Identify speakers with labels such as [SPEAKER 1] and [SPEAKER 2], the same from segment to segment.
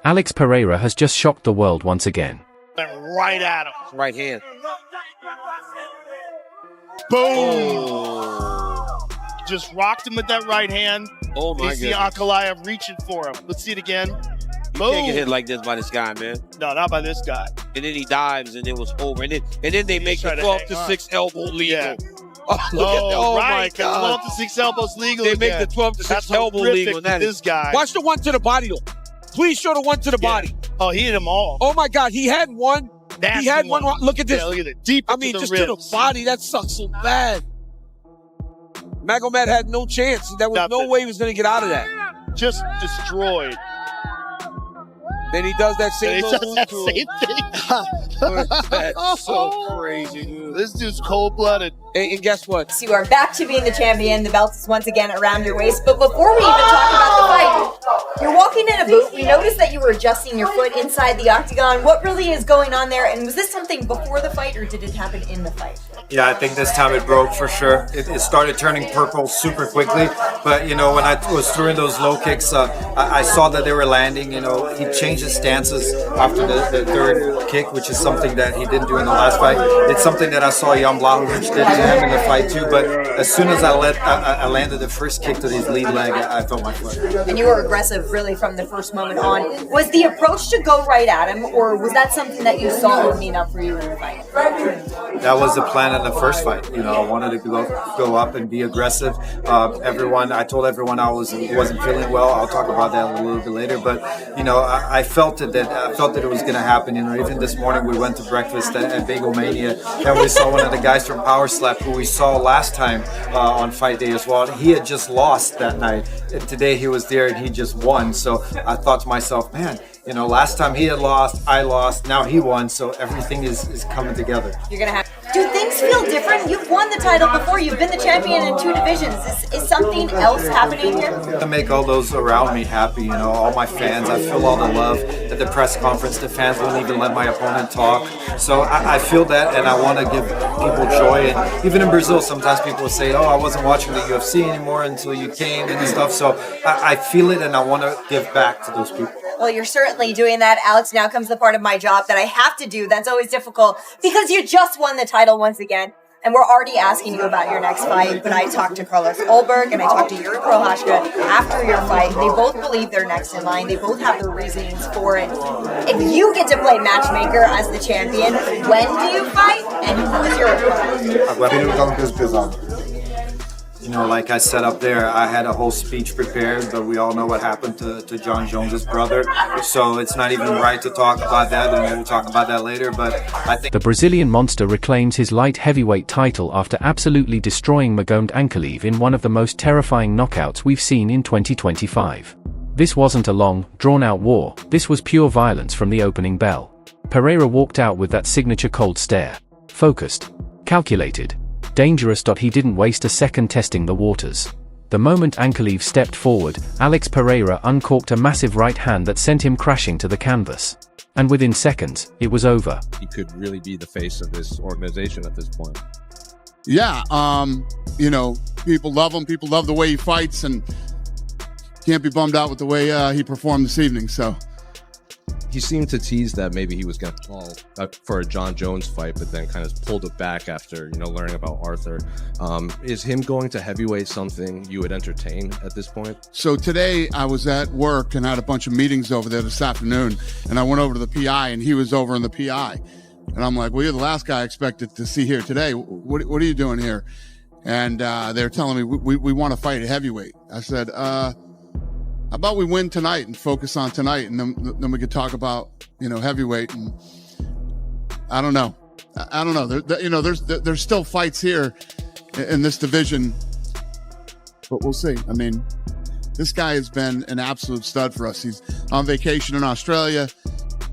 [SPEAKER 1] Alex Pereira has just shocked the world once again.
[SPEAKER 2] Right at him.
[SPEAKER 3] Right hand.
[SPEAKER 2] Boom! Just rocked him with that right hand.
[SPEAKER 3] Oh my God.
[SPEAKER 2] You see Ankalaev reaching for him. Let's see it again.
[SPEAKER 3] You can't get hit like this by this guy, man.
[SPEAKER 2] No, not by this guy.
[SPEAKER 3] And then he dives, and it was over. And then they make the 12-6 elbow legal.
[SPEAKER 2] Yeah.
[SPEAKER 3] Oh
[SPEAKER 2] right.
[SPEAKER 3] my God.
[SPEAKER 2] 12-6 elbows legal.
[SPEAKER 3] They
[SPEAKER 2] again.
[SPEAKER 3] make the 12-6 elbow legal. And that
[SPEAKER 2] this guy.
[SPEAKER 3] Watch the one to the body, though. Please show the one to the body.
[SPEAKER 2] Oh, he hit them all.
[SPEAKER 3] Oh my God, he had one.
[SPEAKER 2] Nasty
[SPEAKER 3] he had one. Look at this.
[SPEAKER 2] Yeah, look at it. Deep into
[SPEAKER 3] just
[SPEAKER 2] ribs.
[SPEAKER 3] to the body. That sucks so bad. Magomed had no chance. There was no way he was going to get out of that.
[SPEAKER 2] Just destroyed.
[SPEAKER 3] Then he does that same
[SPEAKER 2] thing.
[SPEAKER 3] That's so crazy, dude.
[SPEAKER 2] This dude's cold-blooded.
[SPEAKER 3] And guess what?
[SPEAKER 4] So you are back to being the champion. The belt is once again around your waist. But before we even talk about the fight, you're walking in a boot. We noticed that you were adjusting your foot inside the octagon. What really is going on there? And was this something before the fight, or did it happen in the fight?
[SPEAKER 5] Yeah, I think this time it broke for sure. It started turning purple super quickly. But, you know, when I was throwing those low kicks, I saw that they were landing. You know, he changed his stances after the third kick, which is something that he didn't do in the last fight. It's something that I saw Jan Blachowicz did to him in the fight too. But as soon as I landed the first kick to his lead leg, I felt my foot.
[SPEAKER 4] And you were aggressive really from the first moment on. Was the approach to go right at him, or was that something that you saw opening up for you in the fight?
[SPEAKER 5] That was the plan in the first fight. You know, I wanted to go up and be aggressive. I told everyone I wasn't feeling well. I'll talk about that a little bit later. But you know, I felt it that it was going to happen. You know, even this morning we went to breakfast at Bagel Mania, and we saw one of the guys from Power Slap who we saw last time on fight day as well. He had just lost that night, and today he was there and he just won. So I thought to myself, man, you know, last time he had lost, I lost, now he won, so everything is coming together.
[SPEAKER 4] You're gonna have. Do things feel different? You've won the title before. You've been the champion in 2 divisions. Is something else happening here?
[SPEAKER 5] To make all those around me happy, you know, all my fans. I feel all the love at the press conference. The fans won't even let my opponent talk. So I feel that, and I want to give people joy. And even in Brazil, sometimes people will say, oh, I wasn't watching the UFC anymore until you came and stuff. So I feel it, and I want to give back to those people.
[SPEAKER 4] Well, you're certainly doing that, Alex. Now comes the part of my job that I have to do. That's always difficult because you just won the title once again. And we're already asking you about your next fight. But I talked to Carlos Ulberg and I talked to Yuri Prohashka after your fight. They both believe they're next in line. They both have their reasonings for it. If you get to play matchmaker as the champion, when do you fight? And who is your opponent?
[SPEAKER 5] You know, like I said up there, I had a whole speech prepared, but we all know what happened to Jon Jones' brother. So it's not even right to talk about that, and we'll talk about that later. But I think
[SPEAKER 1] the Brazilian monster reclaims his light heavyweight title after absolutely destroying Magomed Ankalaev in one of the most terrifying knockouts we've seen in 2025. This wasn't a long, drawn-out war. This was pure violence from the opening bell. Pereira walked out with that signature cold stare. Focused. Calculated. Dangerous. He didn't waste a second testing the waters. The moment Ankalaev stepped forward, Alex Pereira uncorked a massive right hand that sent him crashing to the canvas. And within seconds, it was over.
[SPEAKER 6] He could really be the face of this organization at this point.
[SPEAKER 7] Yeah, you know, people love him. People love the way he fights, and can't be bummed out with the way he performed this evening. So
[SPEAKER 6] he seemed to tease that maybe he was going to call for a Jon Jones fight, but then kind of pulled it back after, you know, learning about Arthur. Is him going to heavyweight something you would entertain at this point?
[SPEAKER 7] So today I was at work and had a bunch of meetings over there this afternoon, and I went over to the PI, and he was over in the PI. And I'm like, well, you're the last guy I expected to see here today. What are you doing here? And they're telling me, we want to fight at heavyweight. I said, how about we win tonight and focus on tonight, and then we could talk about, you know, heavyweight. And I don't know. There's still fights here in this division, but we'll see. I mean, this guy has been an absolute stud for us. He's on vacation in Australia,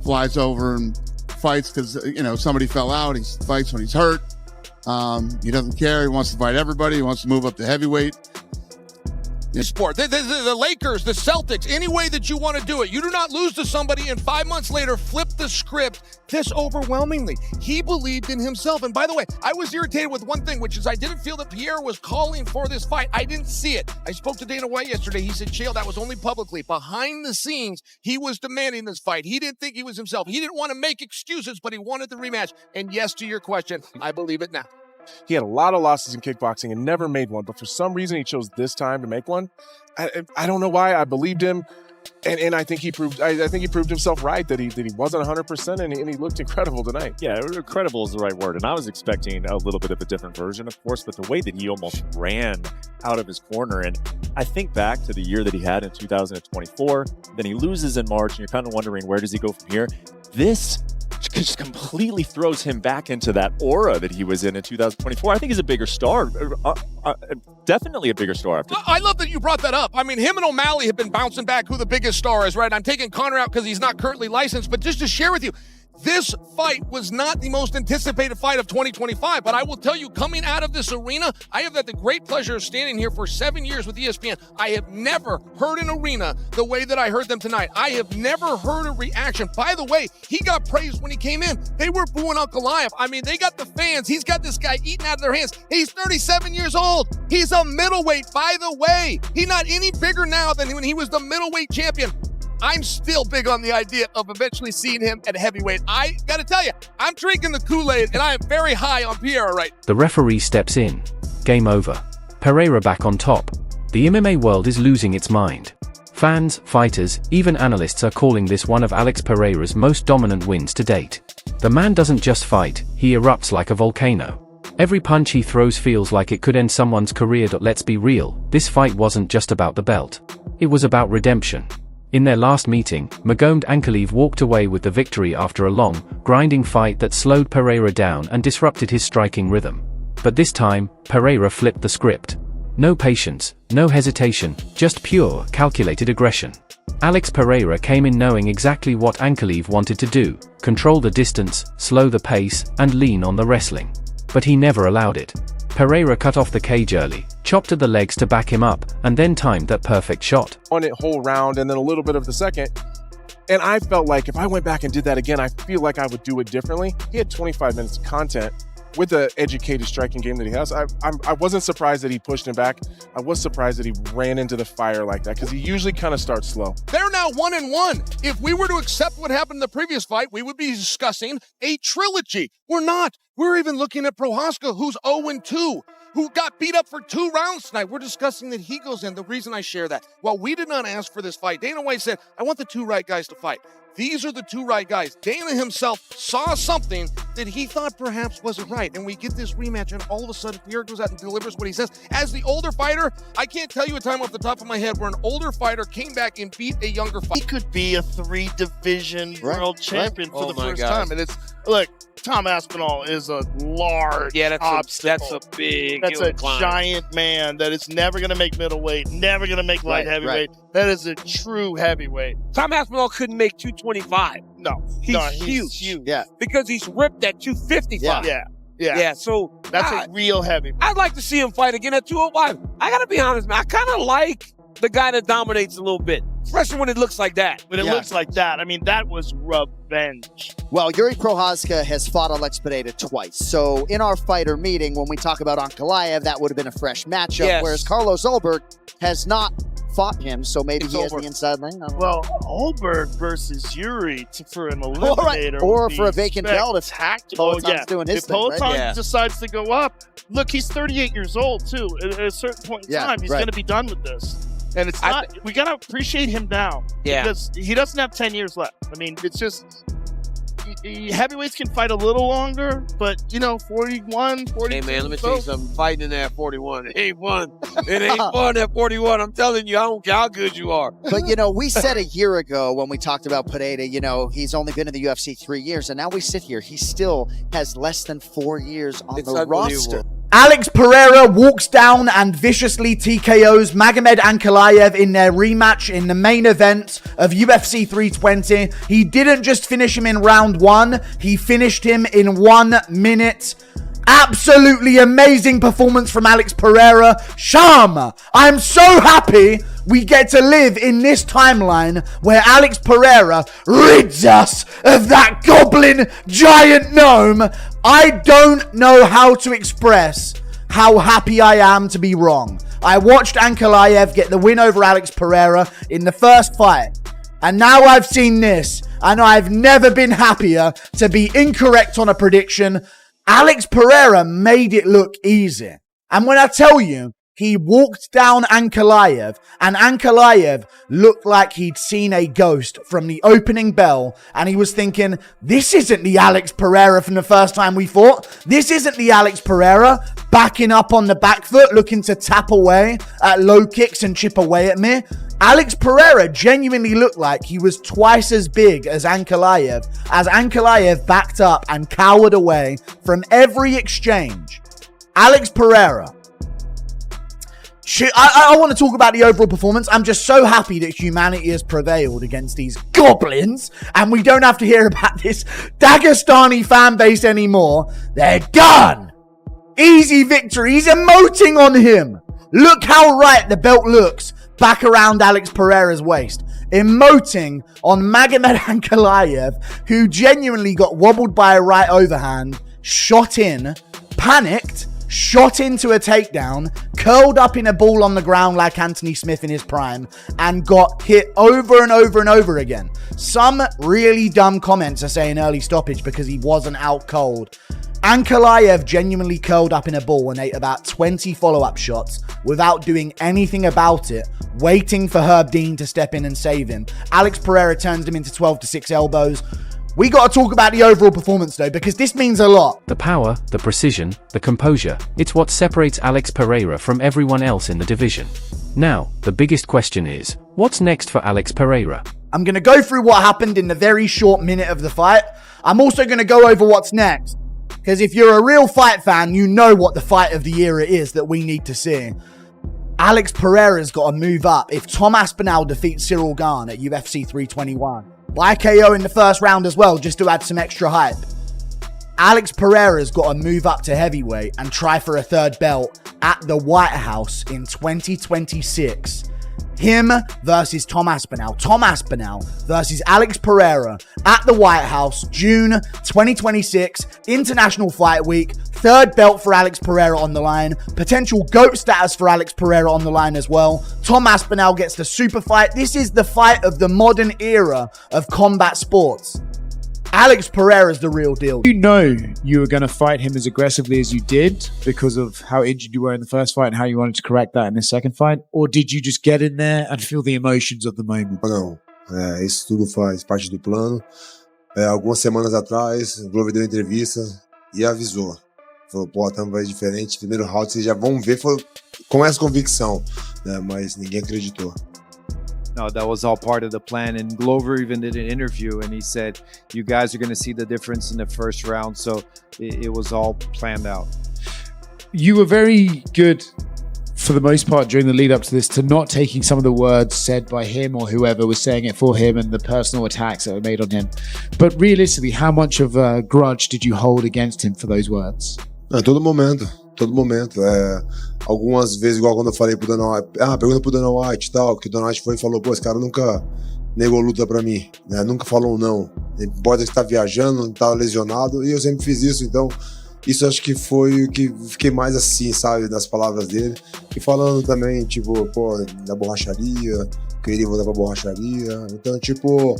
[SPEAKER 7] flies over and fights because, you know, somebody fell out. He fights when he's hurt. He doesn't care. He wants to fight everybody. He wants to move up to heavyweight.
[SPEAKER 8] this sport. The Lakers, the Celtics, any way that you want to do it. You do not lose to somebody and 5 months later flip the script this overwhelmingly. He believed in himself. And by the way, I was irritated with one thing, which is I didn't feel that Pereira was calling for this fight. I didn't see it. I spoke to Dana White yesterday. He said, Chael, that was only publicly. Behind the scenes, he was demanding this fight. He didn't think he was himself. He didn't want to make excuses, but he wanted the rematch. And yes, to your question, I believe it now.
[SPEAKER 9] He had a lot of losses in kickboxing and never made one, but for some reason he chose this time to make one. I don't know why. I believed him, and I think he proved. I think he proved himself right that he wasn't 100%, and he looked incredible tonight.
[SPEAKER 10] Yeah, incredible is the right word, and I was expecting a little bit of a different version, of course, but the way that he almost ran out of his corner, and I think back to the year that he had in 2024. Then he loses in March, and you're kind of wondering where does he go from here. This just completely throws him back into that aura that he was in 2024. I think he's a bigger star. Definitely a bigger star.
[SPEAKER 8] I love that you brought that up. I mean, him and O'Malley have been bouncing back who the biggest star is, right? I'm taking Conor out because he's not currently licensed, but just to share with you, this fight was not the most anticipated fight of 2025, but I will tell you, coming out of this arena, I have had the great pleasure of standing here for 7 years with ESPN. I have never heard an arena the way that I heard them tonight. I have never heard a reaction. By the way, he got praised when he came in. They were booing Ankalaev. I mean, they got the fans. He's got this guy eating out of their hands. He's 37 years old. He's a middleweight, by the way. He's not any bigger now than when he was the middleweight champion. I'm still big on the idea of eventually seeing him at heavyweight. I gotta tell you, I'm drinking the Kool-Aid, and I am very high on Pereira right now.
[SPEAKER 1] The referee steps in. Game over. Pereira back on top. The MMA world is losing its mind. Fans, fighters, even analysts are calling this one of Alex Pereira's most dominant wins to date. The man doesn't just fight, he erupts like a volcano. Every punch he throws feels like it could end someone's career. Let's be real, this fight wasn't just about the belt. It was about redemption. In their last meeting, Magomed Ankalaev walked away with the victory after a long, grinding fight that slowed Pereira down and disrupted his striking rhythm. But this time, Pereira flipped the script. No patience, no hesitation, just pure, calculated aggression. Alex Pereira came in knowing exactly what Ankalaev wanted to do: control the distance, slow the pace, and lean on the wrestling. But he never allowed it. Pereira cut off the cage early, chopped at the legs to back him up, and then timed that perfect shot.
[SPEAKER 9] On it whole round and then a little bit of the second. And I felt like if I went back and did that again, I feel like I would do it differently. He had 25 minutes of content with the educated striking game that he has. I wasn't surprised that he pushed him back. I was surprised that he ran into the fire like that, because he usually kind of starts slow.
[SPEAKER 8] They're now 1-1. If we were to accept what happened in the previous fight, we would be discussing a trilogy. We're not. We're even looking at Prohaska, who's 0-2, who got beat up for 2 rounds tonight. We're discussing that he goes in. The reason I share that, well, we did not ask for this fight. Dana White said, I want the 2 right guys to fight. These are the 2 right guys. Dana himself saw something that he thought perhaps wasn't right. And we get this rematch, and all of a sudden, Pereira goes out and delivers what he says. As the older fighter, I can't tell you a time off the top of my head where an older fighter came back and beat a younger fighter.
[SPEAKER 2] He could be a 3-division world champion for the first time. And it's, look, Tom Aspinall is a large obstacle.
[SPEAKER 3] That's a big
[SPEAKER 2] That's a giant man that is never going to make middleweight, never going to make light heavyweight. That is a true heavyweight.
[SPEAKER 3] Tom Aspinall couldn't make 225.
[SPEAKER 2] No.
[SPEAKER 3] He's huge.
[SPEAKER 2] Yeah.
[SPEAKER 3] Because he's ripped at 255.
[SPEAKER 2] Yeah.
[SPEAKER 3] So
[SPEAKER 2] That's a real heavyweight.
[SPEAKER 3] I'd like to see him fight again at 205. I got to be honest, man. I kind of like the guy that dominates a little bit, especially when it looks like that.
[SPEAKER 2] When it looks like that, I mean, that was revenge.
[SPEAKER 11] Well, Yuri Prohaska has fought Alex Pereira twice. So in our fighter meeting, when we talk about Ankalaev, that would have been a fresh matchup, whereas Carlos Ulberg has not fought him, so maybe he has the inside lane.
[SPEAKER 2] Well, Ulberg versus Yuri for an eliminator.
[SPEAKER 11] Or for a vacant belt if
[SPEAKER 2] Peloton's
[SPEAKER 11] doing his
[SPEAKER 2] if
[SPEAKER 11] thing,
[SPEAKER 2] Peloton decides to go up, look, he's 38 years old, too. At a certain point in time, he's going to be done with this. And it's not, we got to appreciate him now. Because he doesn't have 10 years left. I mean, it's just, heavyweights can fight a little longer, but, 41, 42.
[SPEAKER 3] Hey, man, let me tell you something. Fighting in that 41, it ain't fun. It ain't fun at 41. I'm telling you, I don't care how good you are.
[SPEAKER 11] But, we said a year ago when we talked about Pereira, he's only been in the UFC 3 years, and now we sit here. He still has less than 4 years on the roster.
[SPEAKER 12] Alex Pereira walks down and viciously TKOs Magomed Ankalaev in their rematch in the main event of UFC 320. He didn't just finish him in round 1, he finished him in 1 minute. Absolutely amazing performance from Alex Pereira. Sham! I'm so happy we get to live in this timeline where Alex Pereira rids us of that goblin giant gnome. I don't know how to express how happy I am to be wrong. I watched Ankalaev get the win over Alex Pereira in the first fight. And now I've seen this, and I've never been happier to be incorrect on a prediction. Alex Pereira made it look easy. And when I tell you, he walked down Ankalaev, and Ankalaev looked like he'd seen a ghost from the opening bell, and he was thinking, this isn't the Alex Pereira from the first time we fought. This isn't the Alex Pereira backing up on the back foot, looking to tap away at low kicks and chip away at me. Alex Pereira genuinely looked like he was twice as big as Ankalaev backed up and cowered away from every exchange. Alex Pereira. I want to talk about the overall performance. I'm just so happy that humanity has prevailed against these goblins, and we don't have to hear about this Dagestani fan base anymore. They're done. Easy victory. He's emoting on him. Look how right the belt looks back around Alex Pereira's waist. Emoting on Magomed Ankalaev, who genuinely got wobbled by a right overhand, shot in, panicked, shot into a takedown, curled up in a ball on the ground like Anthony Smith in his prime, and got hit over and over and over again. Some really dumb comments are saying early stoppage because he wasn't out cold. Ankalaev genuinely curled up in a ball and ate about 20 follow-up shots without doing anything about it, waiting for Herb Dean to step in and save him. Alex Pereira turns him into 12-6 elbows. We got to talk about the overall performance though, because this means a lot.
[SPEAKER 1] The power, the precision, the composure, it's what separates Alex Pereira from everyone else in the division. Now, the biggest question is, what's next for Alex Pereira?
[SPEAKER 12] I'm going to go through what happened in the very short minute of the fight. I'm also going to go over what's next, because if you're a real fight fan, you know what the fight of the year it is that we need to see. Alex Pereira's got to move up if Tom Aspinall defeats Cyril Gane at UFC 321. By KO in the first round as well, just to add some extra hype. Alex Pereira's got to move up to heavyweight and try for a third belt at the White House in 2026. Him versus Tom Aspinall. Tom Aspinall versus Alex Pereira at the White House, June 2026, International Fight Week. Third belt for Alex Pereira on the line. Potential GOAT status for Alex Pereira on the line as well. Tom Aspinall gets the super fight. This is the fight of the modern era of combat sports. Alex Pereira's the real deal.
[SPEAKER 13] You know you were going to fight him as aggressively as you did because of how injured you were in the first fight and how you wanted to correct that in the second fight? Or did you just get in there and feel the emotions of the moment?
[SPEAKER 14] Não, isso tudo faz parte do plano. Algumas semanas atrás, o Glover deu entrevista e avisou. Falou, pô, a vai diferente. Primeiro round, vocês já vão ver com essa convicção, né? Mas ninguém acreditou.
[SPEAKER 15] No, that was all part of the plan. And Glover even did an interview and he said, you guys are going to see the difference in the first round. So it was all planned out.
[SPEAKER 13] You were very good, for the most part, during the lead up to this, to not taking some of the words said by him or whoever was saying it for him and the personal attacks that were made on him. But realistically, how much of a grudge did you hold against him for those words?
[SPEAKER 14] Todo momento. Algumas vezes, igual quando eu falei pro Dana White, pergunta pro Dana White e tal, que o Dana White foi e falou, pô, esse cara nunca negou luta pra mim, né? Nunca falou um não. Não importa que tá viajando, tá lesionado, e eu sempre fiz isso, então isso acho que foi o que fiquei mais assim, sabe, das palavras dele. E falando também, tipo, pô, da borracharia, queria voltar pra borracharia. Então, tipo,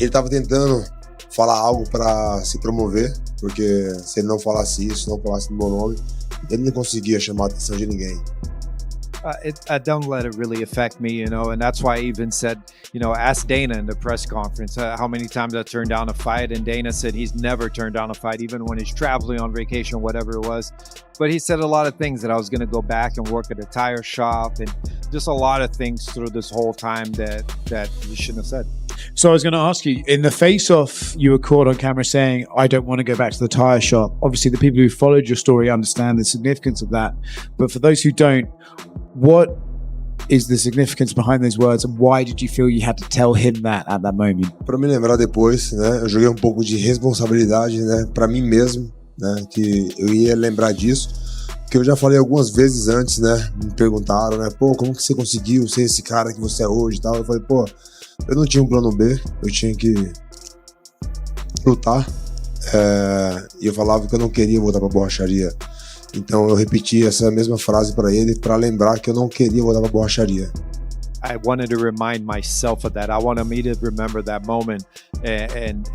[SPEAKER 14] ele tava tentando falar algo pra se promover, porque se ele não falasse isso, não falasse no meu nome, ele não conseguia chamar a atenção de ninguém.
[SPEAKER 15] I don't let it really affect me, you know, and that's why I even said, you know, ask Dana in the press conference how many times I turned down a fight, and Dana said he's never turned down a fight, even when he's traveling on vacation, whatever it was. But he said a lot of things that I was going to go back and work at a tire shop, and just a lot of things through this whole time that he shouldn't have said.
[SPEAKER 13] So I was going to ask you, in the face-off, you were caught on camera saying, I don't want to go back to the tire shop. Obviously, the people who followed your story understand the significance of that. But for those who don't, what is the significance behind those words, and why did you feel you had to tell him that at that moment?
[SPEAKER 14] Para me lembrar depois, né? Eu joguei um pouco de responsabilidade, né? Para mim mesmo, né? Que eu ia lembrar disso, que eu já falei algumas vezes antes, né? Me perguntaram, né? Pô, como que você conseguiu ser esse cara que você é hoje e tal? Eu falei, pô, eu não tinha um plano B, eu tinha que lutar. E eu falava que eu não queria voltar pra borracharia. Então eu repeti essa mesma frase para ele, para lembrar que eu não queria voltar pra borracharia.
[SPEAKER 15] I wanted to remind myself of that. I wanted me to remember that moment and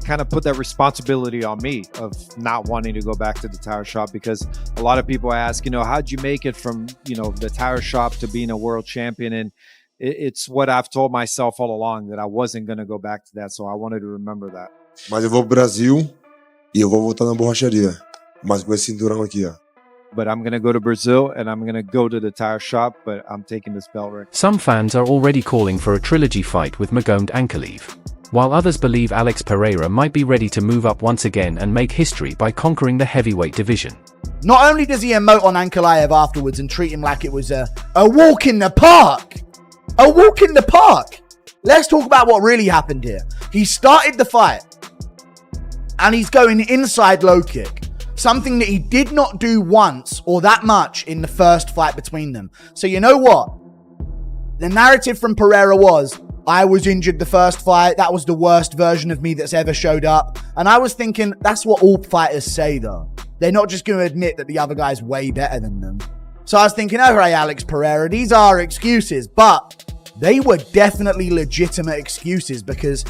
[SPEAKER 15] kind of put that responsibility on me of not wanting to go back to the tire shop, because a lot of people ask, how'd you make it from, the tire shop to being a world champion? And it's what I've told myself all along, that I wasn't going to go back to that. So I wanted to remember that.
[SPEAKER 14] Mas eu vou pro Brasil e eu vou voltar na borracharia. Mas com esse cinturão aqui, ó.
[SPEAKER 15] But I'm going to go to Brazil and I'm going to go to the tire shop, but I'm taking this belt right.
[SPEAKER 1] Some fans are already calling for a trilogy fight with Magomed Ankalaev, while others believe Alex Pereira might be ready to move up once again and make history by conquering the heavyweight division.
[SPEAKER 12] Not only does he emote on Ankalaev afterwards and treat him like it was a walk in the park. A walk in the park. Let's talk about what really happened here. He started the fight and he's going inside low kick. Something that he did not do once or that much in the first fight between them. So you know what? The narrative from Pereira was, I was injured the first fight. That was the worst version of me that's ever showed up. And I was thinking, that's what all fighters say though. They're not just going to admit that the other guy's way better than them. So I was thinking, all right, Alex Pereira, these are excuses. But they were definitely legitimate excuses, because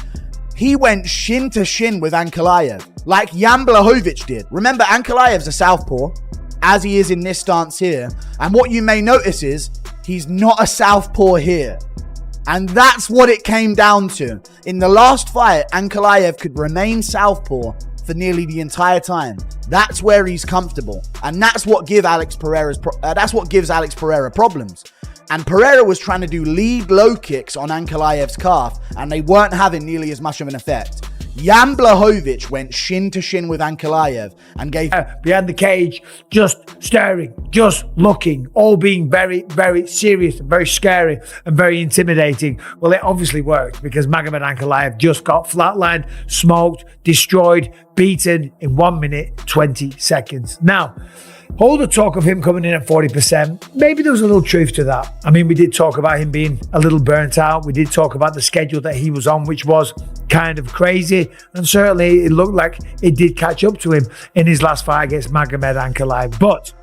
[SPEAKER 12] he went shin to shin with Ankalaev, like Jan Blachowicz did. Remember, Ankalaev's a southpaw, as he is in this stance here. And what you may notice is, he's not a southpaw here. And that's what it came down to. In the last fight, Ankalaev could remain southpaw for nearly the entire time. That's where he's comfortable. And that's what gives Alex Pereira problems. And Pereira was trying to do lead low kicks on Ankalaev's calf, and they weren't having nearly as much of an effect. Jan Blachowicz went shin to shin with Ankalaev and gave
[SPEAKER 16] behind the cage, just staring, just looking, all being very, very serious, very scary and very intimidating. Well, it obviously worked, because Magomed Ankalaev just got flatlined, smoked, destroyed, beaten in 1 minute, 20 seconds. Now, all the talk of him coming in at 40%, maybe there was a little truth to that. I mean, we did talk about him being a little burnt out. We did talk about the schedule that he was on, which was kind of crazy. And certainly it looked like it did catch up to him in his last fight against Magomed Ankalaev. But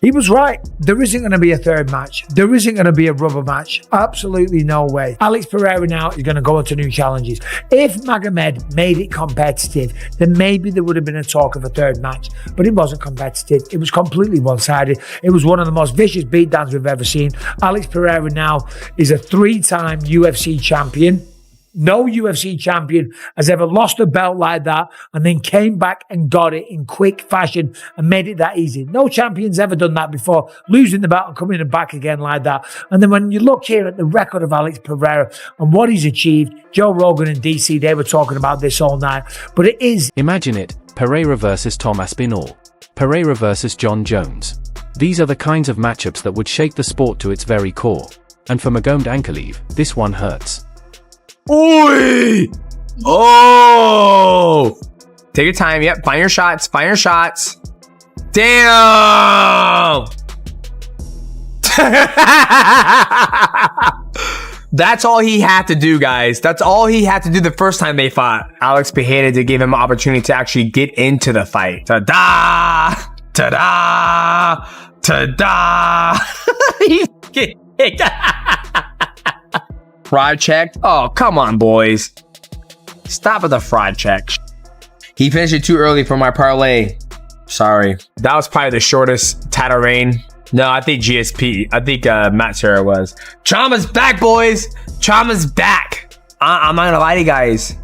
[SPEAKER 16] he was right. There isn't going to be a third match. There isn't going to be a rubber match. Absolutely no way. Alex Pereira now is going to go into new challenges. If Magomed made it competitive, then maybe there would have been a talk of a third match. But it wasn't competitive. It was completely one-sided. It was one of the most vicious beatdowns we've ever seen. Alex Pereira now is a 3-time UFC champion. No UFC champion has ever lost a belt like that and then came back and got it in quick fashion and made it that easy. No champion's ever done that before, losing the belt and coming back again like that. And then when you look here at the record of Alex Pereira and what he's achieved, Joe Rogan and DC, they were talking about this all night. But it is...
[SPEAKER 1] Imagine it, Pereira versus Tom Aspinall. Pereira versus Jon Jones. These are the kinds of matchups that would shake the sport to its very core. And for Magomed Ankalaev, this one hurts.
[SPEAKER 17] Oi! Oh! Take your time. Yep. Find your shots. Find your shots. Damn! That's all he had to do, guys. That's all he had to do the first time they fought. Alex Pereira to give him an opportunity to actually get into the fight. Ta-da! Ta-da! Ta-da! He get kicked. Fraud checked? Oh, come on, boys. Stop with the fraud check. He finished it too early for my parlay. Sorry. That was probably the shortest title reign. No, I think GSP. I think Matt Serra was. Chama's back, boys. Chama's back. I'm not gonna lie to you guys.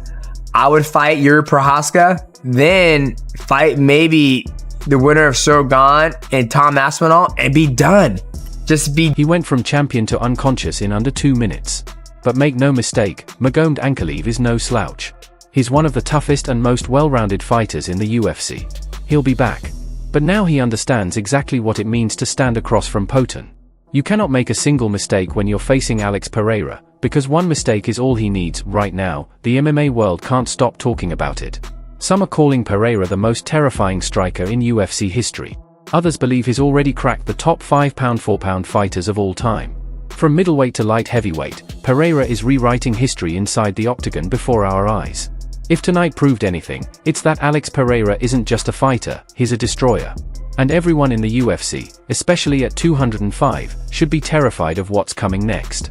[SPEAKER 17] I would fight Yuri Prochazka, then fight maybe the winner of Shogun and Tom Aspinall and be done. Just be...
[SPEAKER 1] He went from champion to unconscious in under 2 minutes. But make no mistake, Magomed Ankalaev is no slouch. He's one of the toughest and most well-rounded fighters in the UFC. He'll be back. But now he understands exactly what it means to stand across from Poten. You cannot make a single mistake when you're facing Alex Pereira, because one mistake is all he needs right now. The MMA world can't stop talking about it. Some are calling Pereira the most terrifying striker in UFC history. Others believe he's already cracked the top 5 pound 4 pound fighters of all time. From middleweight to light heavyweight, Pereira is rewriting history inside the octagon before our eyes. If tonight proved anything, it's that Alex Pereira isn't just a fighter, he's a destroyer. And everyone in the UFC, especially at 205, should be terrified of what's coming next.